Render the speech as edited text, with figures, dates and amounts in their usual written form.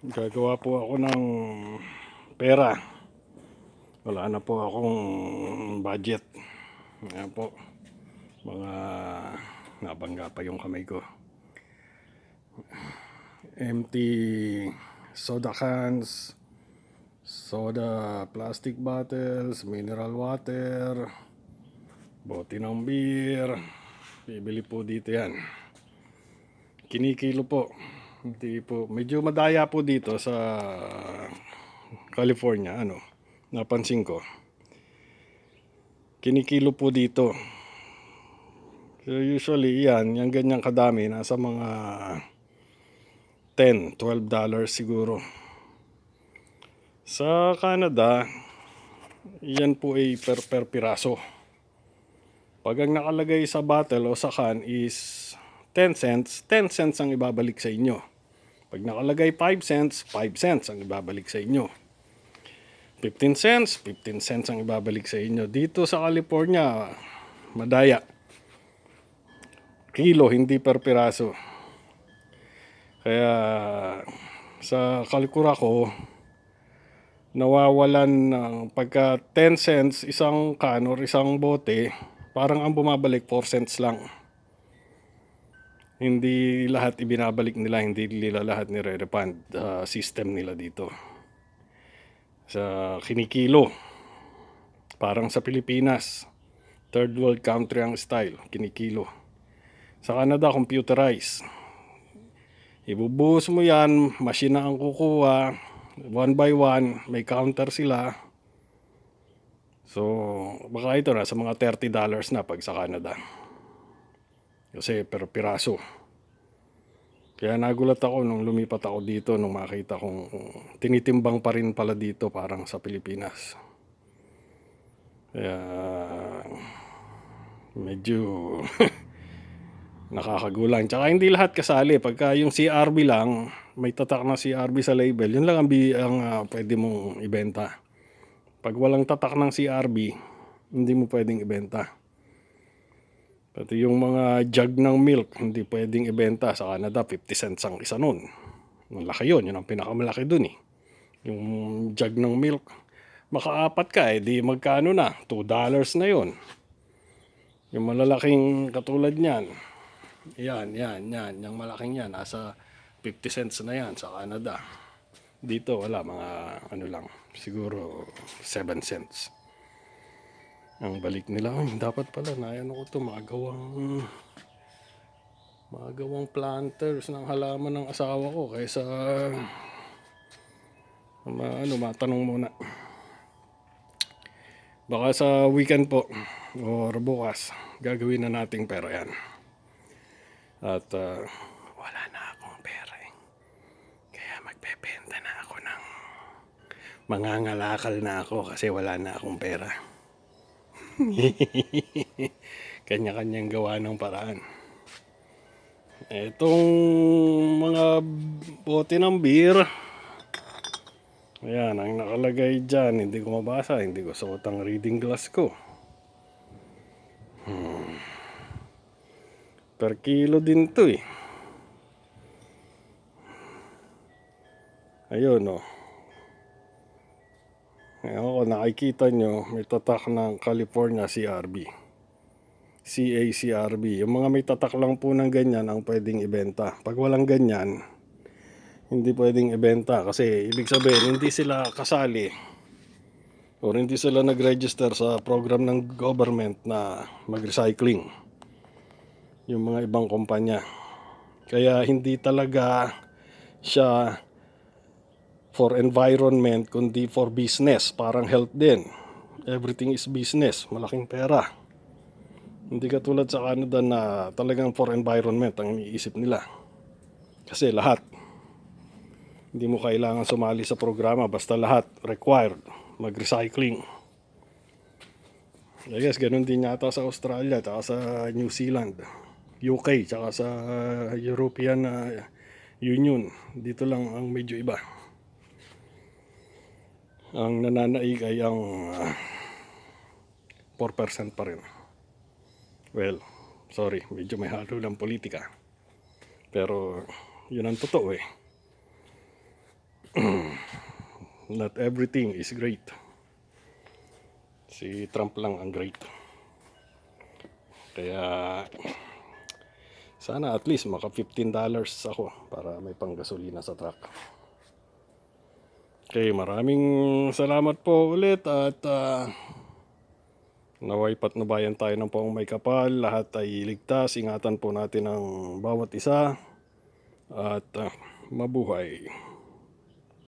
Gagawa po ako ng pera. Wala na po akong budget. Ayan po. Mga nabangga pa yung kamay ko. Empty soda cans, soda plastic bottles, mineral water, bote ng beer. Bibili po dito yan. Kinikilo po. Hindi po, medyo madaya po dito sa California, napansin ko. Kinikilo po dito. So usually yan, yung ganyang kadami, nasa mga $10-12 siguro. Sa Canada, yan po ay per piraso. Pag ang nakalagay sa bottle o sa can is 10 cents, 10 cents ang ibabalik sa inyo. Pag nakalagay 5 cents, 5 cents ang ibabalik sa inyo. 15 cents, 15 cents ang ibabalik sa inyo. Dito sa California, madaya. Kilo, hindi per piraso. Kaya sa kalkura ko, nawawalan ng pagka 10 cents isang can or isang bote, parang ang bumabalik 4 cents lang. Hindi lahat ibinabalik nila, hindi nila lahat nire-refund system nila dito. Sa kinikilo, parang sa Pilipinas, third world country ang style, kinikilo. Sa Canada, computerized. Ibubuhos mo yan, machine na ang kukuha, one by one, may counter sila. So, baka ito na sa mga $30 na pag sa Canada. Kasi per piraso. Kaya nagulat ako nung lumipat ako dito, nung makita kong tinitimbang pa rin pala dito parang sa Pilipinas. Kaya medyo nakakagulang. Tsaka hindi lahat kasali. Pagka yung CRB lang, may tatak na CRB sa label, yun lang ang pwede mong ibenta. Pag walang tatak ng CRB, hindi mo pwedeng ibenta. Pati yung mga jug ng milk, hindi pwedeng ibenta. Sa Canada, 50 cents ang isa nun. Malaki yun, yun ang pinakamalaki dun eh. Yung jug ng milk, makaapat ka di magkano na? $2 na yun. Yung malalaking katulad niyan, yan, yung malaking yan, nasa 50 cents na yan sa Canada. Dito wala, mga lang, siguro 7 cents. Ang balik nila, dapat pala naano ko to, magawang planters ng halaman ng asawa ko kaysa matanong muna. Baka sa weekend po or bukas gagawin na nating pera yan. At wala na akong pera eh. Kaya magbebenta na ako ng mangangalakal na ako kasi wala na akong pera. Kanya-kanyang gawa ng paraan. Etong mga bote ng beer, ayan, ang nakalagay dyan, hindi ko mabasa, hindi ko suot ang reading glass ko. Per kilo din to eh. Ayun o. Ayan ko, nakikita nyo, may tatak ng California CRB. CACRB. Yung mga may tatak lang po ng ganyan ang pwedeng ibenta. Pag walang ganyan, hindi pwedeng ibenta kasi ibig sabihin hindi sila kasali or hindi sila nag-register sa program ng government na mag-recycling. Yung mga ibang kumpanya. Kaya hindi talaga siya for environment kundi for business. Parang health din. Everything is business. Malaking pera. Hindi katulad sa Canada na talagang for environment ang iniisip nila. Kasi lahat. Hindi mo kailangan sumali sa programa basta lahat required mag-recycling. I guess ganun din yata sa Australia at sa New Zealand, UK, tsaka sa European Union. Dito lang ang medyo iba. Ang nananaig ay ang 4% pa rin. Well, sorry, medyo may halo ng politika. Pero yun ang totoo eh. Not everything is great. Si Trump lang ang great. Kaya sana at least maka $15 ako para may panggasolina sa truck. Okay, maraming salamat po ulit at naway patnubayan tayo ng poong may kapal. Lahat ay ligtas. Ingatan po natin ang bawat isa at mabuhay.